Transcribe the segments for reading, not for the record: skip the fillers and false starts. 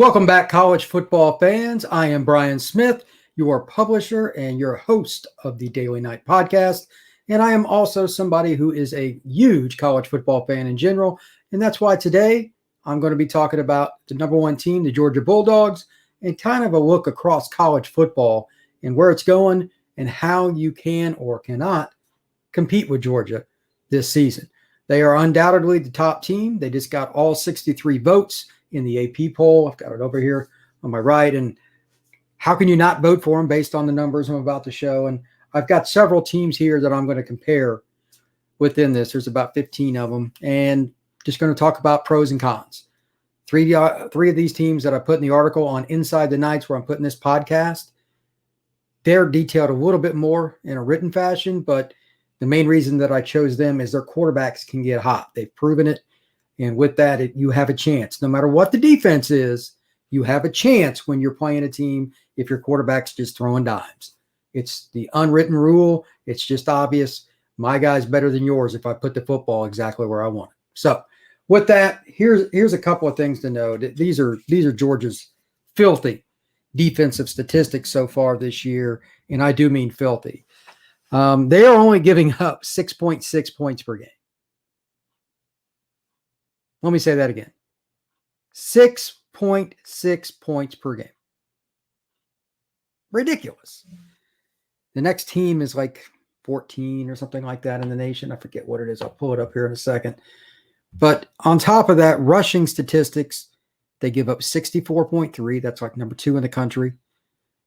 Welcome back, college football fans. I am Brian Smith, your publisher and your host of the Daily Night Podcast. And I am also somebody who is a huge college football fan in general. And that's why today I'm going to be talking about the number one team, the Georgia Bulldogs, and kind of a look across college football and where it's going and how you can or cannot compete with Georgia this season. They are undoubtedly the top team. They just got all 63 votes in the AP poll. I've got it over here on my right. And how can you not vote for them based on the numbers I'm about to show? And I've got several teams here that I'm going to compare within this. There's about 15 of them. And just going to talk about pros and cons. Three of these teams that I put in the article on Inside the Nights where I'm putting this podcast, they're detailed a little bit more in a written fashion, but the main reason that I chose them is their quarterbacks can get hot. They've proven it. And with that, you have a chance. No matter what the defense is, you have a chance when you're playing a team if your quarterback's just throwing dimes. It's the unwritten rule. It's just obvious. My guy's better than yours if I put the football exactly where I want it. So with that, here's a couple of things to know. These are Georgia's filthy defensive statistics so far this year, and I do mean filthy. They are only giving up 6.6 points per game. Let me say that again. 6.6 points per game. Ridiculous. The next team is like 14 or something like that in the nation. I forget what it is. I'll pull it up here in a second. But on top of that, rushing statistics, they give up 64.3. That's like number 2 in the country.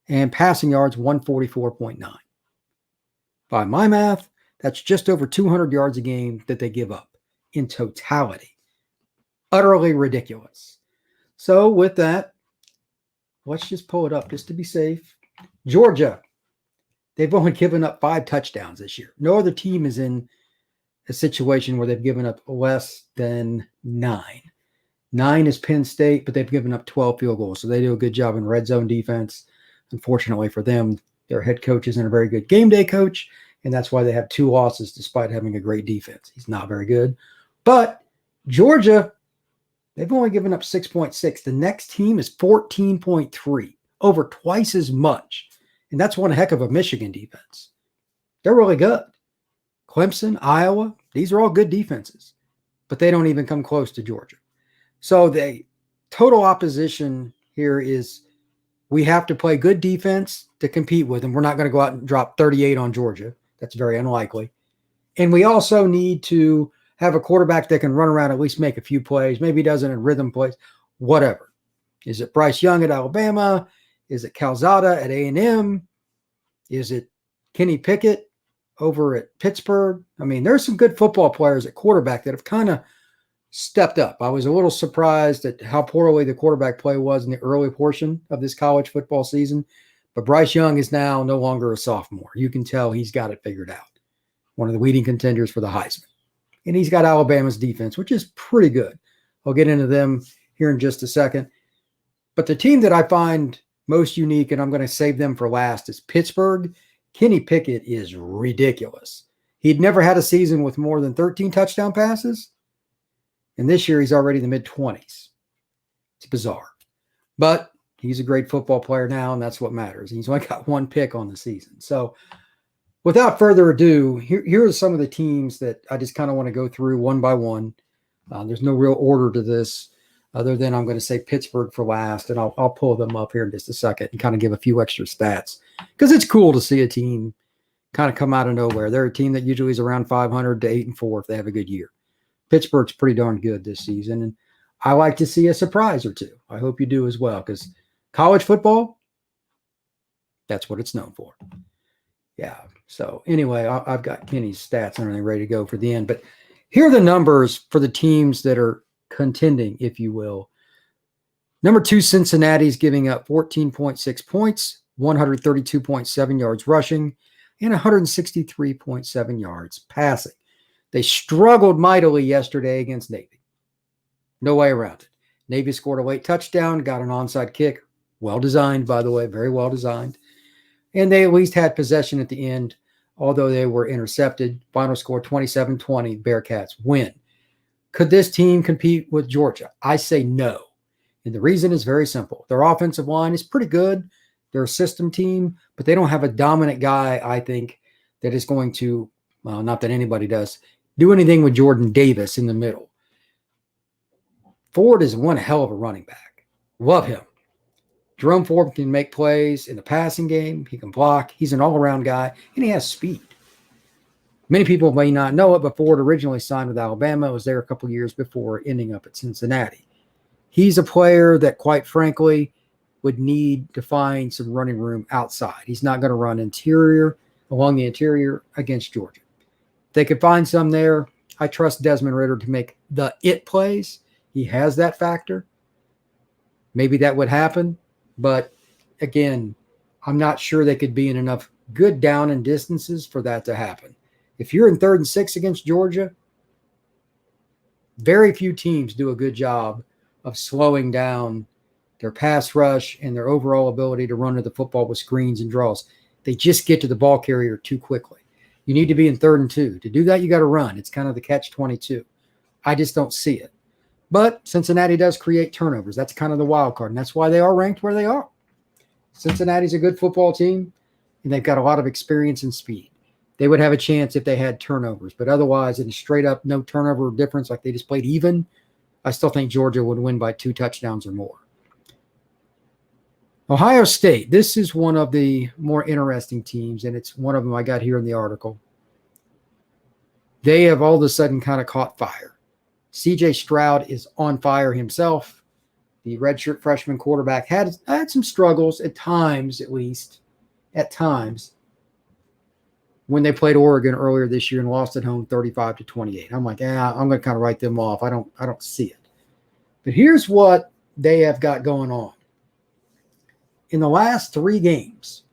And passing yards, 144.9. By my math, that's just over 200 yards a game that they give up in totality. Utterly ridiculous. So with that, let's just pull it up just to be safe. Georgia, they've only given up 5 touchdowns this year. No other team is in a situation where they've given up less than 9. 9 is Penn State, but they've given up 12 field goals. So they do a good job in red zone defense. Unfortunately for them, their head coach isn't a very good game day coach, and that's why they have 2 losses despite having a great defense. He's not very good. But Georgia, they've only given up 6.6. The next team is 14.3, over twice as much. And that's one heck of a Michigan defense. They're really good. Clemson, Iowa, these are all good defenses, but they don't even come close to Georgia. So the total opposition here is we have to play good defense to compete with them. We're not going to go out and drop 38 on Georgia. That's very unlikely. And we also need to have a quarterback that can run around, at least make a few plays. Maybe he doesn't in rhythm plays, whatever. Is it Bryce Young at Alabama? Is it Calzada at A&M? Is it Kenny Pickett over at Pittsburgh? I mean, there's some good football players at quarterback that have kind of stepped up. I was a little surprised at how poorly the quarterback play was in the early portion of this college football season. But Bryce Young is now no longer a sophomore. You can tell he's got it figured out. One of the leading contenders for the Heisman. And he's got Alabama's defense, which is pretty good. I'll get into them here in just a second. But the team that I find most unique, and I'm going to save them for last, is Pittsburgh. Kenny Pickett is ridiculous. He'd never had a season with more than 13 touchdown passes. And this year he's already in the mid-20s. It's bizarre. But he's a great football player now, and that's what matters. He's only got 1 pick on the season. So without further ado, here are some of the teams that I just kind of want to go through one by one. There's no real order to this other than I'm going to say Pittsburgh for last, and I'll pull them up here in just a second and kind of give a few extra stats because it's cool to see a team kind of come out of nowhere. They're a team that usually is around 500 to 8-4 if they have a good year. Pittsburgh's pretty darn good this season, and I like to see a surprise or two. I hope you do as well because college football, that's what it's known for. Yeah. So anyway, I've got Kenny's stats and everything ready to go for the end. But here are the numbers for the teams that are contending, if you will. Number 2, Cincinnati's giving up 14.6 points, 132.7 yards rushing, and 163.7 yards passing. They struggled mightily yesterday against Navy. No way around it. Navy scored a late touchdown, got an onside kick. Well designed, by the way, very well designed. And they at least had possession at the end, although they were intercepted. Final score 27-20, Bearcats win. Could this team compete with Georgia? I say no. And the reason is very simple. Their offensive line is pretty good. They're a system team, but they don't have a dominant guy, I think, that is going to, well, not that anybody does, do anything with Jordan Davis in the middle. Ford is one hell of a running back. Love him. Jerome Ford can make plays in the passing game. He can block. He's an all-around guy, and he has speed. Many people may not know it, but Ford originally signed with Alabama. Was there a couple years before ending up at Cincinnati. He's a player that, quite frankly, would need to find some running room outside. He's not going to run along the interior against Georgia. If they could find some there, I trust Desmond Ridder to make the it plays. He has that factor. Maybe that would happen. But again, I'm not sure they could be in enough good down and distances for that to happen. If you're in 3rd and 6 against Georgia, very few teams do a good job of slowing down their pass rush and their overall ability to run to the football with screens and draws. They just get to the ball carrier too quickly. You need to be in 3rd and 2. To do that, you got to run. It's kind of the catch-22. I just don't see it. But Cincinnati does create turnovers. That's kind of the wild card, and that's why they are ranked where they are. Cincinnati's a good football team, and they've got a lot of experience and speed. They would have a chance if they had turnovers, but otherwise, in a straight-up no turnover difference, like they just played even, I still think Georgia would win by 2 touchdowns or more. Ohio State, this is one of the more interesting teams, and it's one of them I got here in the article. They have all of a sudden kind of caught fire. C.J. Stroud is on fire himself. The redshirt freshman quarterback had some struggles at times, when they played Oregon earlier this year and lost at home 35-28. I'm like, I'm going to kind of write them off. I don't see it. But here's what they have got going on. In the last 3 games,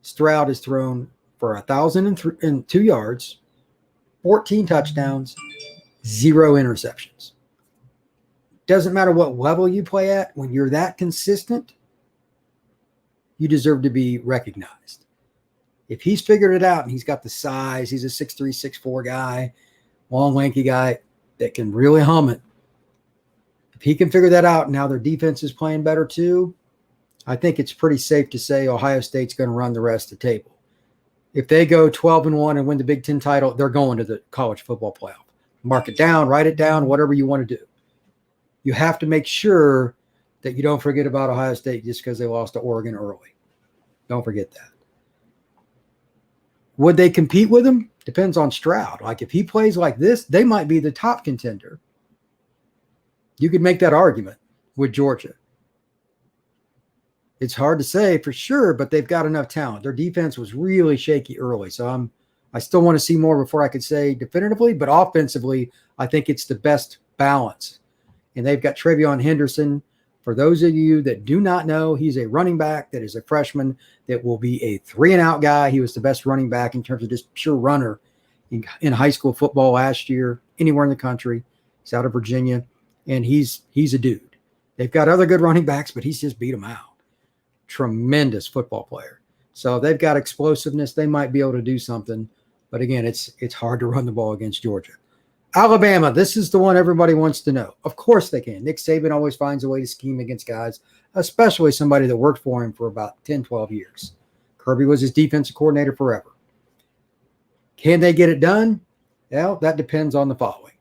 Stroud has thrown for 1,002 yards, 14 touchdowns, 0 interceptions. Doesn't matter what level you play at, when you're that consistent, you deserve to be recognized. If he's figured it out and he's got the size, he's a 6'3", 6'4" guy, long, lanky guy that can really hum it. If he can figure that out and now their defense is playing better too, I think it's pretty safe to say Ohio State's going to run the rest of the table. If they go 12-1 and win the Big Ten title, they're going to the college football playoff. Mark it down, write it down, whatever you want to do. You have to make sure that you don't forget about Ohio State just because they lost to Oregon early. Don't forget that. Would they compete with them? Depends on Stroud. Like if he plays like this, they might be the top contender. You could make that argument with Georgia. It's hard to say for sure, but they've got enough talent. Their defense was really shaky early, so I still want to see more before I could say definitively, but offensively, I think it's the best balance. And they've got Travion Henderson. For those of you that do not know, he's a running back that is a freshman that will be a 3-and-out guy. He was the best running back in terms of just pure runner in high school football last year, anywhere in the country. He's out of Virginia, and he's a dude. They've got other good running backs, but he's just beat them out. Tremendous football player. So they've got explosiveness. They might be able to do something. But again, it's hard to run the ball against Georgia. Alabama, this is the one everybody wants to know. Of course they can. Nick Saban always finds a way to scheme against guys, especially somebody that worked for him for about 10, 12 years. Kirby was his defensive coordinator forever. Can they get it done? Well, that depends on the following.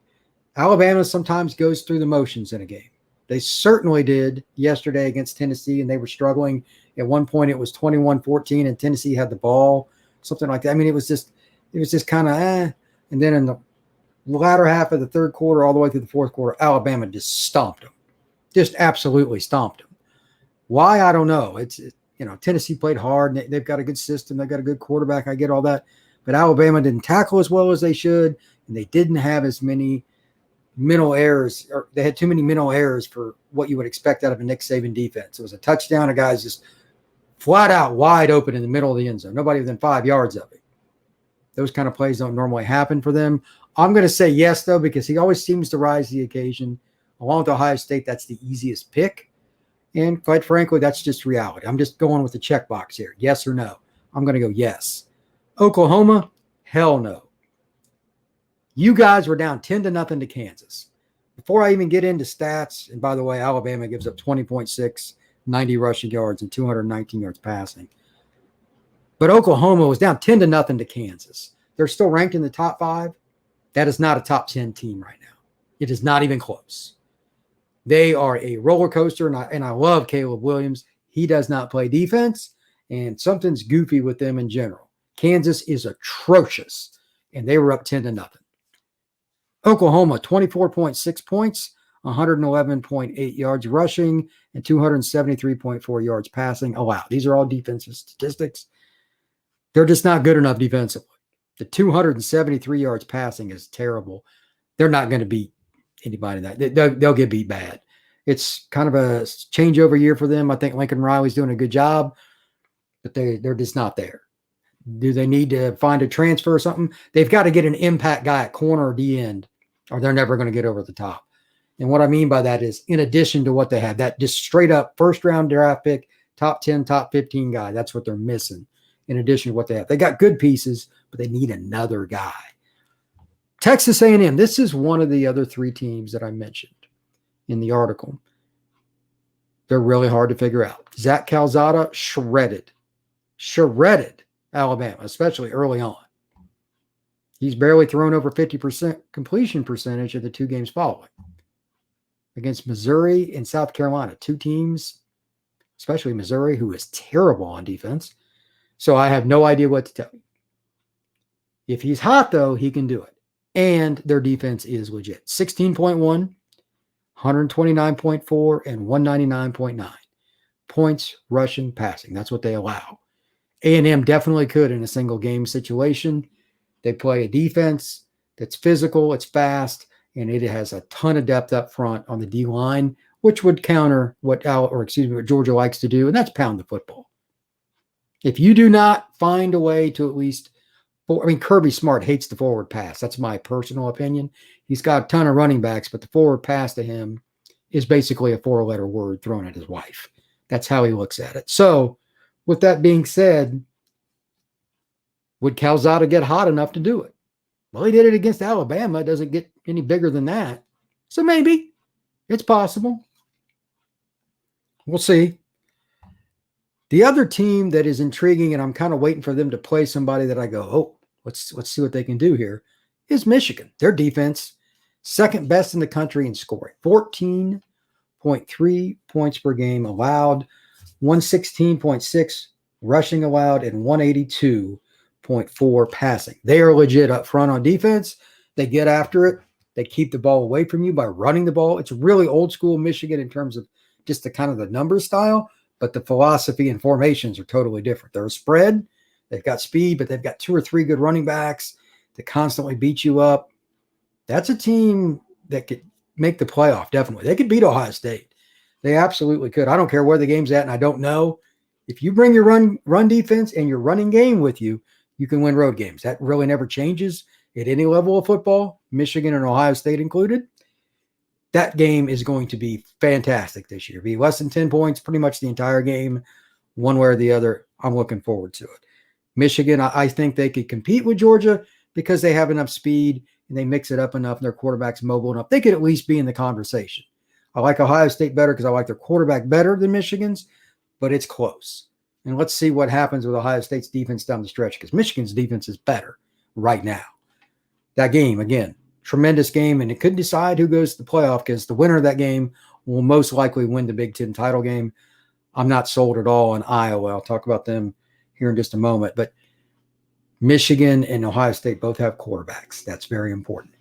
Alabama sometimes goes through the motions in a game. They certainly did yesterday against Tennessee, and they were struggling. At one point, it was 21-14, and Tennessee had the ball, something like that. I mean, it was just kind of And then in the latter half of the third quarter, all the way through the fourth quarter, Alabama just stomped them, just absolutely stomped them. Why? I don't know. Tennessee played hard, and they've got a good system. They've got a good quarterback. I get all that. But Alabama didn't tackle as well as they should, and they didn't have as many mental errors, or they had too many mental errors for what you would expect out of a Nick Saban defense. It was a touchdown. A guy's just flat out wide open in the middle of the end zone. Nobody within 5 yards of it. Those kind of plays don't normally happen for them. I'm going to say yes, though, because he always seems to rise to the occasion. Along with Ohio State, that's the easiest pick. And quite frankly, that's just reality. I'm just going with the checkbox here. Yes or no? I'm going to go yes. Oklahoma, hell no. You guys were down 10-0 to Kansas. before I even get into stats, and by the way, Alabama gives up 20.6, 90 rushing yards, and 219 yards passing. But Oklahoma was down 10-0 to Kansas. They're still ranked in the top 5. That is not a top 10 team right now. It is not even close. They are a roller coaster, and I love Caleb Williams. He does not play defense, and something's goofy with them in general. Kansas is atrocious, and they were up 10-0. Oklahoma, 24.6 points, 111.8 yards rushing, and 273.4 yards passing allowed. These are all defensive statistics. They're just not good enough defensively. The 273 yards passing is terrible. They're not going to beat anybody that. They'll get beat bad. It's kind of a changeover year for them. I think Lincoln Riley's doing a good job, but they're just not there. Do they need to find a transfer or something? They've got to get an impact guy at corner or D end, or they're never going to get over the top. And what I mean by that is, in addition to what they have, that just straight up first-round draft pick, top 10, top 15 guy, that's what they're missing in addition to what they have. They got good pieces, but they need another guy. Texas A&M, this is one of the other 3 teams that I mentioned in the article. They're really hard to figure out. Zach Calzada shredded Alabama, especially early on. He's barely thrown over 50% completion percentage in the 2 games following. Against Missouri and South Carolina, 2 teams, especially Missouri, who is terrible on defense. So I have no idea what to tell you. If he's hot, though, he can do it. And their defense is legit. 16.1, 129.4, and 199.9 points, rushing, passing. That's what they allow. A&M definitely could in a single game situation. They play a defense that's physical, it's fast, and it has a ton of depth up front on the D line, which would counter what Georgia likes to do, and that's pound the football. If you do not find a way to at least, Kirby Smart hates the forward pass. That's my personal opinion. He's got a ton of running backs, but the forward pass to him is basically a 4-letter word thrown at his wife. That's how he looks at it. So, with that being said, would Calzada get hot enough to do it? Well, he did it against Alabama. It doesn't get any bigger than that. So maybe. It's possible. We'll see. The other team that is intriguing, and I'm kind of waiting for them to play somebody that I go, oh, let's see what they can do here, is Michigan. Their defense, second best in the country in scoring. 14.3 points per game allowed, 116.6 rushing allowed, and 182.4 passing. They are legit up front on defense. They get after it. They keep the ball away from you by running the ball. It's really old school Michigan in terms of just the kind of the number style, but the philosophy and formations are totally different. They're a spread. They've got speed, but they've got 2 or 3 good running backs that constantly beat you up. That's a team that could make the playoff, definitely. They could beat Ohio State. They absolutely could. I don't care where the game's at, and I don't know. If you bring your run defense and your running game with you, you can win road games. That really never changes at any level of football, Michigan and Ohio State included. That game is going to be fantastic this year. Be less than 10 points pretty much the entire game, one way or the other. I'm looking forward to it. Michigan, I think they could compete with Georgia because they have enough speed and they mix it up enough and their quarterback's mobile enough. They could at least be in the conversation. I like Ohio State better because I like their quarterback better than Michigan's, but it's close. And let's see what happens with Ohio State's defense down the stretch because Michigan's defense is better right now. That game, again, tremendous game, and it could decide who goes to the playoff because the winner of that game will most likely win the Big Ten title game. I'm not sold at all on Iowa. I'll talk about them here in just a moment. But Michigan and Ohio State both have quarterbacks. That's very important.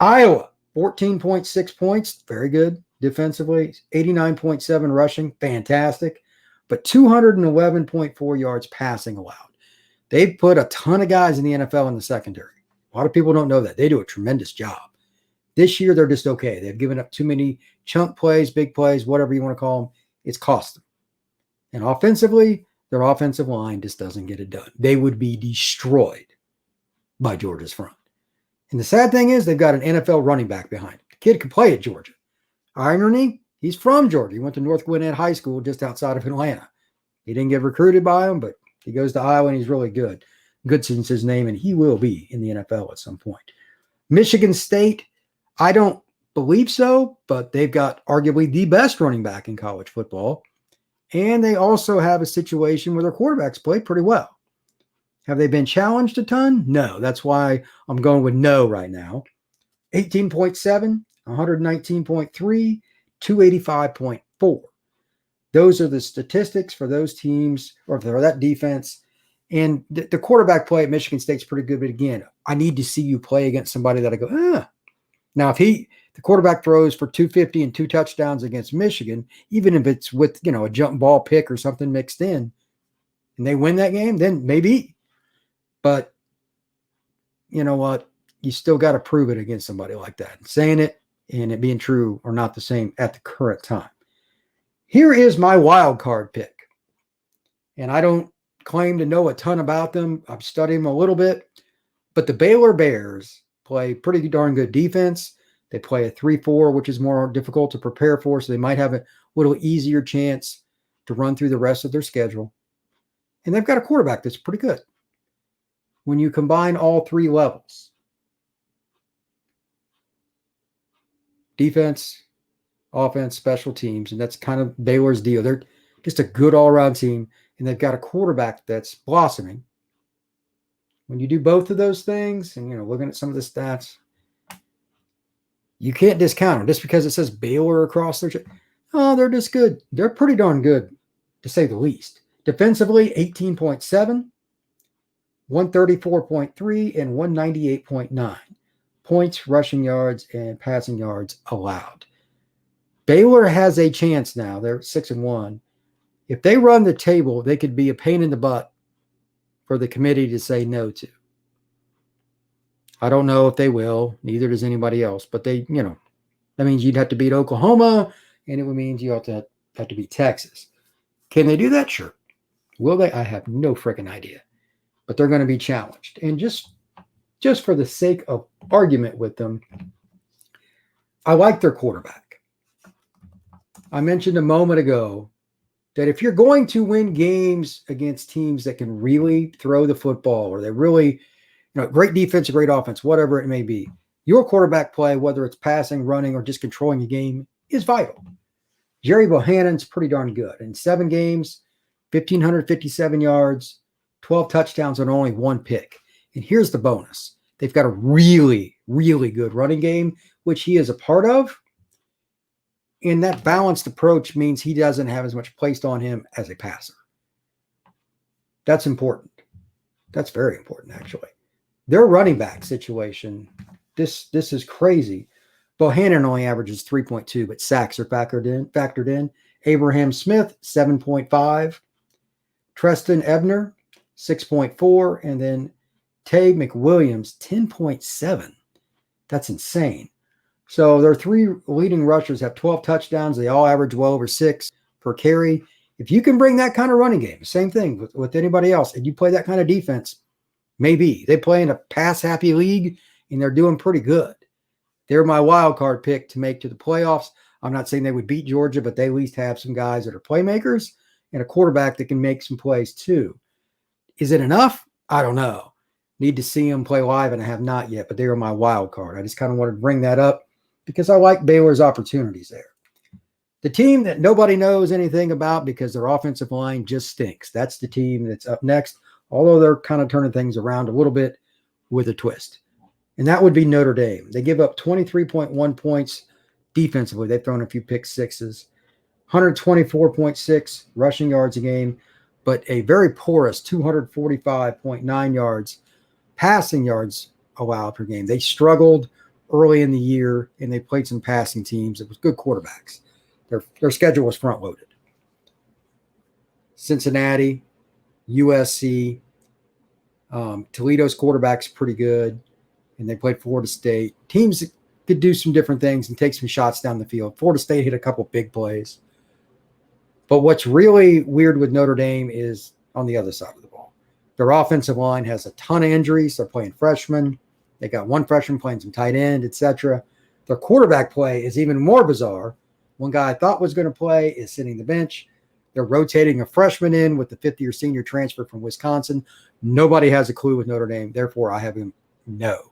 Iowa, 14.6 points. Very good defensively. 89.7 rushing. Fantastic. But 211.4 yards passing allowed. They've put a ton of guys in the NFL in the secondary. A lot of people don't know that. They do a tremendous job. This year, they're just okay. They've given up too many chunk plays, big plays, whatever you want to call them. It's cost them. And offensively, their offensive line just doesn't get it done. They would be destroyed by Georgia's front. And the sad thing is they've got an NFL running back behind him. The kid can play at Georgia. Irony, he's from Georgia. He went to North Gwinnett High School just outside of Atlanta. He didn't get recruited by him, but he goes to Iowa and he's really good. Goodson's his name, and he will be in the NFL at some point. Michigan State, I don't believe so, but they've got arguably the best running back in college football. And they also have a situation where their quarterbacks play pretty well. Have they been challenged a ton? No. That's why I'm going with no right now. 18.7, 119.3, 285.4. Those are the statistics for those teams or for that defense. And the quarterback play at Michigan State's pretty good. But again, I need to see you play against somebody that I go, Now, if the quarterback throws for 250 and 2 touchdowns against Michigan, even if it's with, a jump ball pick or something mixed in, and they win that game, then maybe. But you know what? You still got to prove it against somebody like that. And saying it and it being true are not the same at the current time. Here is my wild card pick. And I don't claim to know a ton about them. I've studied them a little bit. But the Baylor Bears play pretty darn good defense. They play a 3-4, which is more difficult to prepare for. So they might have a little easier chance to run through the rest of their schedule. And they've got a quarterback that's pretty good. When you combine all 3 levels, defense, offense, special teams, and that's kind of Baylor's deal. They're just a good all-around team, and they've got a quarterback that's blossoming. When you do both of those things, and looking at some of the stats, you can't discount them just because it says Baylor across their chest. Oh, they're just good. They're pretty darn good, to say the least. Defensively, 18.7, 134.3, and 198.9 points, rushing yards, and passing yards allowed. Baylor has a chance now. They're 6-1. If they run the table, they could be a pain in the butt for the committee to say no to. I don't know if they will. Neither does anybody else. But that means you'd have to beat Oklahoma, and it would mean you have to beat Texas. Can they do that? Sure. Will they? I have no freaking idea. But they're going to be challenged. And just for the sake of argument with them, I like their quarterback. I mentioned a moment ago that if you're going to win games against teams that can really throw the football, or they really, great defense, great offense, whatever it may be, your quarterback play, whether it's passing, running, or just controlling the game, is vital. Jerry Bohannon's pretty darn good. In 7 games, 1,557 yards, 12 touchdowns, and only 1 pick. And here's the bonus. They've got a really, really good running game, which he is a part of. And that balanced approach means he doesn't have as much placed on him as a passer. That's important. That's very important, actually. Their running back situation, this is crazy. Bohannon only averages 3.2, but sacks are factored in. Abraham Smith, 7.5. Treston Ebner, 6.4. And then Tay McWilliams, 10.7. That's insane. So their 3 leading rushers have 12 touchdowns. They all average well over 6 per carry. If you can bring that kind of running game, same thing with anybody else, and you play that kind of defense, maybe. They play in a pass-happy league, and they're doing pretty good. They're my wild card pick to make to the playoffs. I'm not saying they would beat Georgia, but they at least have some guys that are playmakers and a quarterback that can make some plays too. Is it enough? I don't know. Need to see them play live, and I have not yet, but they are my wild card. I just kind of wanted to bring that up because I like Baylor's opportunities there. The team that nobody knows anything about because their offensive line just stinks. That's the team that's up next, although they're kind of turning things around a little bit with a twist. And that would be Notre Dame. They give up 23.1 points defensively. They've thrown a few pick sixes, 124.6 rushing yards a game, but a very porous 245.9 yards passing yards allowed per game. They struggled early in the year, and they played some passing teams. It was good quarterbacks. Their schedule was front-loaded. Cincinnati, USC, Toledo's quarterback's pretty good, and they played Florida State. Teams that could do some different things and take some shots down the field. Florida State hit a couple big plays. But what's really weird with Notre Dame is on the other side of the ball. Their offensive line has a ton of injuries. They're playing freshmen. They got one freshman playing some tight end, etc. Their quarterback play is even more bizarre. One guy I thought was going to play is sitting the bench. They're rotating a freshman in with the fifth-year senior transfer from Wisconsin. Nobody has a clue with Notre Dame. Therefore, I have him no.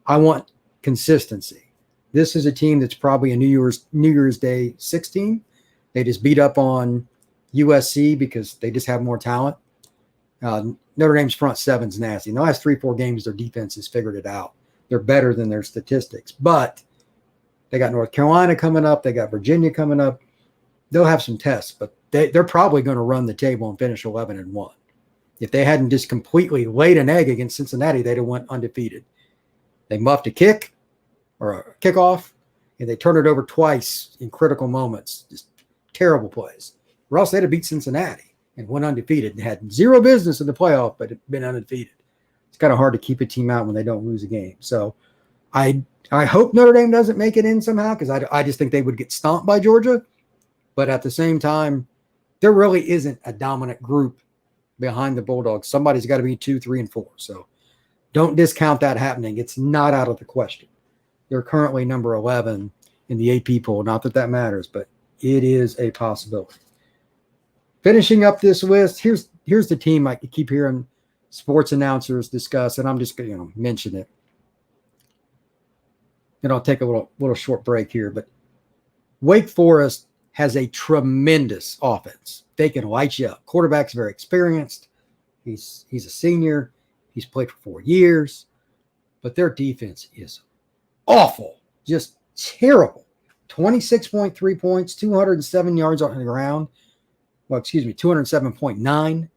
I want consistency. This is a team that's probably a New Year's Day 16. They just beat up on USC because they just have more talent. Notre Dame's front seven's nasty. In the last 3-4 games, their defense has figured it out. They're better than their statistics. But they got North Carolina coming up. They got Virginia coming up. They'll have some tests, but they're probably going to run the table and finish 11-1. If they hadn't just completely laid an egg against Cincinnati, they'd have went undefeated. They muffed a kick or a kickoff, and they turned it over twice in critical moments. Just terrible plays. Or else they'd have beat Cincinnati and went undefeated and had zero business in the playoff, but had been undefeated. It's kind of hard to keep a team out when they don't lose a game. So I hope Notre Dame doesn't make it in somehow, because I just think they would get stomped by Georgia. But at the same time, there really isn't a dominant group behind the Bulldogs. Somebody's got to be 2, 3, and 4. So don't discount that happening. It's not out of the question. They're currently number 11 in the AP poll. Not that that matters, but it is a possibility. Finishing up this list, here's the team I keep hearing sports announcers discuss, and I'm just going to mention it. And I'll take a little short break here, but Wake Forest has a tremendous offense. They can light you up. Quarterback's very experienced. He's a senior. He's played for 4 years. But their defense is awful. Just terrible. 26.3 points, 207 yards on the ground. Well, 207.9.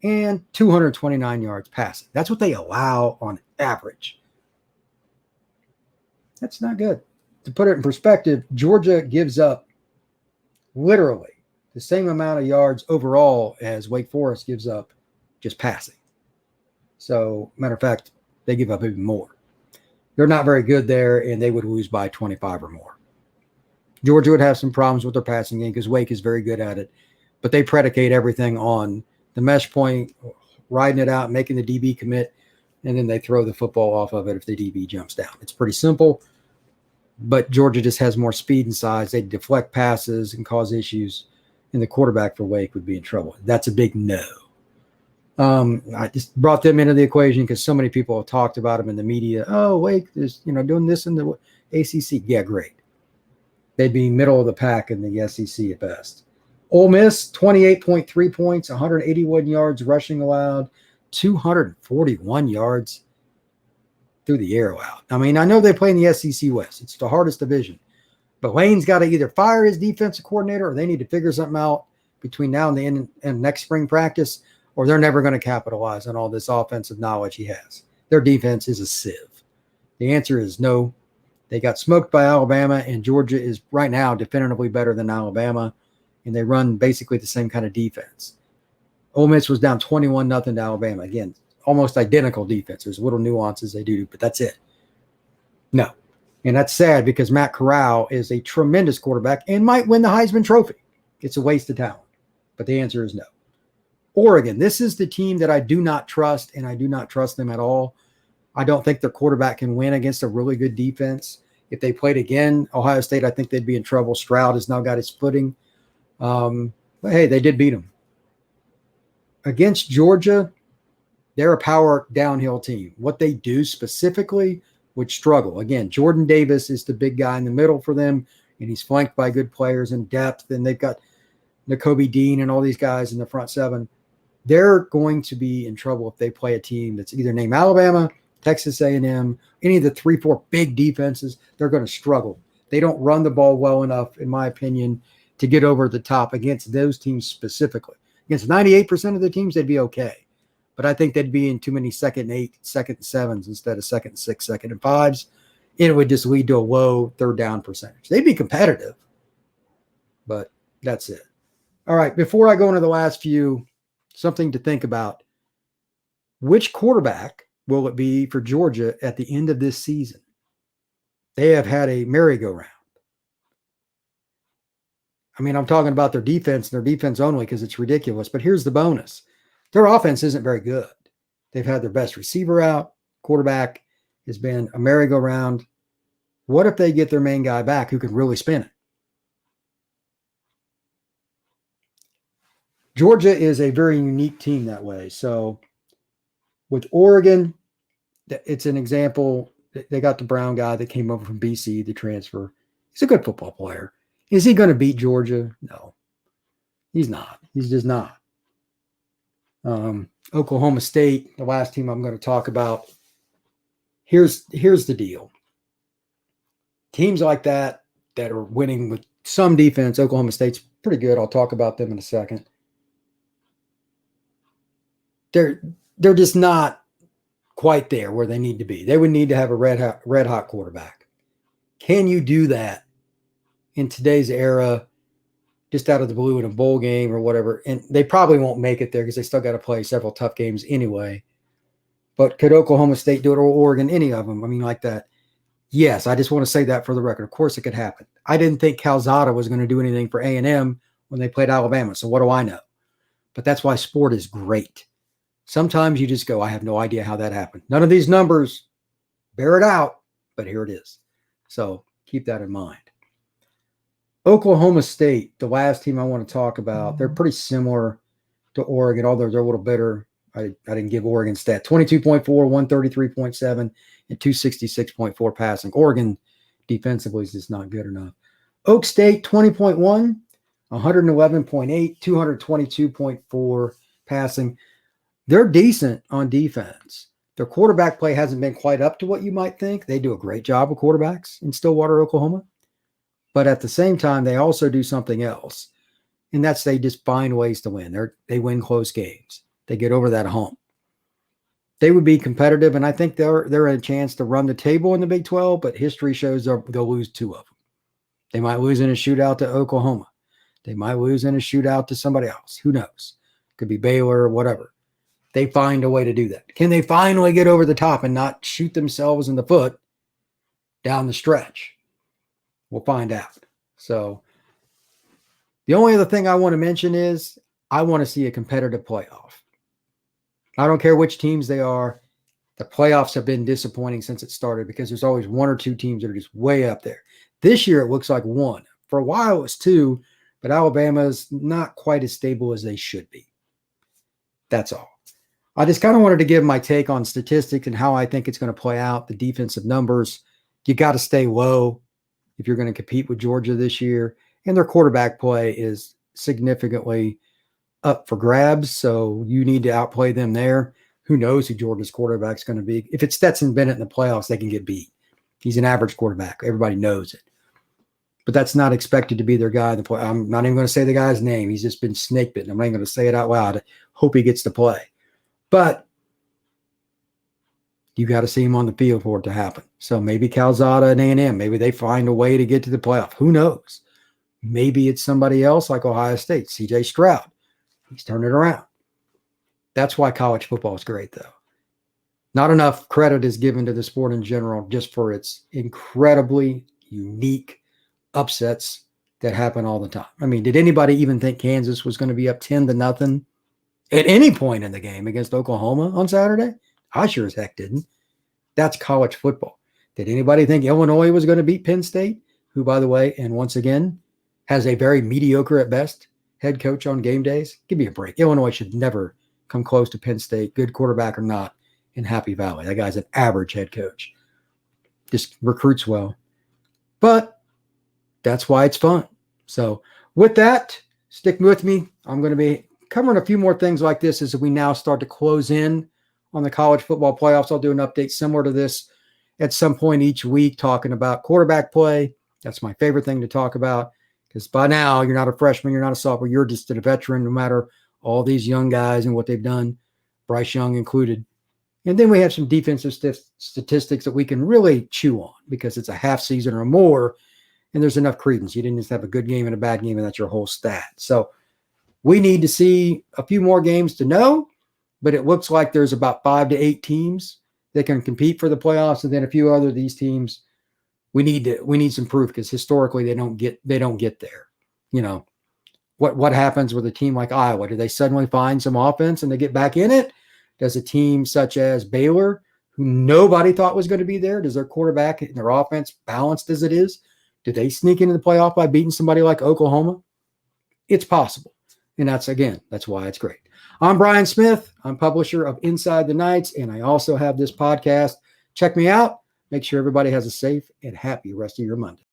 And 229 yards passing. That's what they allow on average. That's not good. To put it in perspective, Georgia gives up literally the same amount of yards overall as Wake Forest gives up just passing. So, matter of fact, they give up even more. They're not very good there, and they would lose by 25 or more. Georgia would have some problems with their passing game because Wake is very good at it, but they predicate everything on the mesh point, riding it out, making the DB commit, and then they throw the football off of it if the DB jumps down. It's pretty simple. But Georgia just has more speed and size. They deflect passes and cause issues, and the quarterback for Wake would be in trouble. That's a big no. I just brought them into the equation because so many people have talked about them in the media. Oh, Wake is doing this in the ACC. Yeah, great. They'd be middle of the pack in the SEC at best. Ole Miss, 28.3 points, 181 yards rushing allowed, 241 yards through the air allowed. I mean, I know they play in the SEC West. It's the hardest division. But Lane's got to either fire his defensive coordinator or they need to figure something out between now and the end and next spring practice, or they're never going to capitalize on all this offensive knowledge he has. Their defense is a sieve. The answer is no. They got smoked by Alabama, and Georgia is right now definitively better than Alabama, and they run basically the same kind of defense. Ole Miss was down 21-0 to Alabama. Again, almost identical defense. There's little nuances they do, but that's it. No. And that's sad because Matt Corral is a tremendous quarterback and might win the Heisman Trophy. It's a waste of talent. But the answer is no. Oregon, this is the team that I do not trust, and I do not trust them at all. I don't think their quarterback can win against a really good defense. If they played again, Ohio State, I think they'd be in trouble. Stroud has now got his footing. But hey, they did beat them. Against Georgia, they're a power downhill team. What they do specifically would struggle. Again, Jordan Davis is the big guy in the middle for them, and he's flanked by good players in depth, and they've got Nakobe Dean and all these guys in the front seven. They're going to be in trouble if they play a team that's either named Alabama, Texas A&M, any of the 3-4 big defenses. They're going to struggle. They don't run the ball well enough, in my opinion, to get over the top against those teams specifically. Against 98% of the teams, they'd be okay. But I think they'd be in too many 2nd and 8, 2nd and 7s instead of 2nd and 6, 2nd and 5s. And it would just lead to a low 3rd down percentage. They'd be competitive, but that's it. All right, before I go into the last few, something to think about. Which quarterback will it be for Georgia at the end of this season? They have had a merry-go-round. I mean, I'm talking about their defense and their defense only because it's ridiculous. But here's the bonus. Their offense isn't very good. They've had their best receiver out. Quarterback has been a merry-go-round. What if they get their main guy back who can really spin it? Georgia is a very unique team that way. So with Oregon, it's an example. They got the Brown guy that came over from BC, the transfer. He's a good football player. Is he going to beat Georgia? No, he's not. He's just not. Oklahoma State, the last team I'm going to talk about. Here's the deal. Teams like that are winning with some defense. Oklahoma State's pretty good. I'll talk about them in a second. They're just not quite there where they need to be. They would need to have a red hot quarterback. Can you do that in today's era, just out of the blue in a bowl game or whatever? And they probably won't make it there because they still got to play several tough games anyway. But could Oklahoma State do it, or Oregon, any of them? I mean, like that. Yes, I just want to say that for the record. Of course it could happen. I didn't think Calzada was going to do anything for A&M when they played Alabama. So what do I know? But that's why sport is great. Sometimes you just go, I have no idea how that happened. None of these numbers bear it out, but here it is. So keep that in mind. Oklahoma State, the last team I want to talk about, they're pretty similar to Oregon, although they're a little better. I didn't give Oregon stat. 22.4, 133.7, and 266.4 passing. Oregon defensively is just not good enough. Oak State, 20.1, 111.8, 222.4 passing. They're decent on defense. Their quarterback play hasn't been quite up to what you might think. They do a great job with quarterbacks in Stillwater, Oklahoma. But at the same time, they also do something else. And that's they just find ways to win. They win close games. They get over that hump. They would be competitive, and I think they're a chance to run the table in the Big 12, but history shows they'll lose 2 of them. They might lose in a shootout to Oklahoma. They might lose in a shootout to somebody else. Who knows? Could be Baylor or whatever. They find a way to do that. Can they finally get over the top and not shoot themselves in the foot down the stretch? We'll find out. So the only other thing I want to mention is I want to see a competitive playoff. I don't care which teams they are. The playoffs have been disappointing since it started because there's always 1 or 2 teams that are just way up there. This year, it looks like 1. For a while, it was 2, but Alabama's not quite as stable as they should be. That's all. I just kind of wanted to give my take on statistics and how I think it's going to play out, the defensive numbers. You got to stay low if you're going to compete with Georgia this year. And their quarterback play is significantly up for grabs, so you need to outplay them there. Who knows who Georgia's quarterback's going to be? If it's Stetson Bennett in the playoffs, they can get beat. He's an average quarterback. Everybody knows it. But that's not expected to be their guy in the play. I'm not even going to say the guy's name. He's just been snake bitten. I'm not even going to say it out loud. I hope he gets to play. But you got to see him on the field for it to happen. So maybe Calzada and A&M, maybe they find a way to get to the playoff. Who knows? Maybe it's somebody else like Ohio State, C.J. Stroud. He's turned it around. That's why college football is great, though. Not enough credit is given to the sport in general just for its incredibly unique upsets that happen all the time. I mean, did anybody even think Kansas was going to be up 10-0 at any point in the game against Oklahoma on Saturday? I sure as heck didn't. That's college football. Did anybody think Illinois was going to beat Penn State, who, by the way, and once again, has a very mediocre at best head coach on game days? Give me a break. Illinois should never come close to Penn State, good quarterback or not, in Happy Valley. That guy's an average head coach. Just recruits well. But that's why it's fun. So with that, stick with me. I'm going to be covering a few more things like this as we now start to close in on the college football playoffs. I'll do an update similar to this at some point each week, talking about quarterback play. That's my favorite thing to talk about. Because by now, you're not a freshman, you're not a sophomore, you're just a veteran, no matter all these young guys and what they've done, Bryce Young included. And then we have some defensive statistics that we can really chew on because it's a half season or more, and there's enough credence. You didn't just have a good game and a bad game, and that's your whole stat. So we need to see a few more games to know, but it looks like there's about 5 to 8 teams that can compete for the playoffs, and then a few other of these teams we need some proof because historically they don't get there. You know, what happens with a team like Iowa? Do they suddenly find some offense and they get back in it? Does a team such as Baylor, who nobody thought was going to be there, does their quarterback and their offense, balanced as it is, do they sneak into the playoff by beating somebody like Oklahoma? It's possible. And that's why it's great. I'm Brian Smith. I'm publisher of Inside the Knights, and I also have this podcast. Check me out. Make sure everybody has a safe and happy rest of your Monday.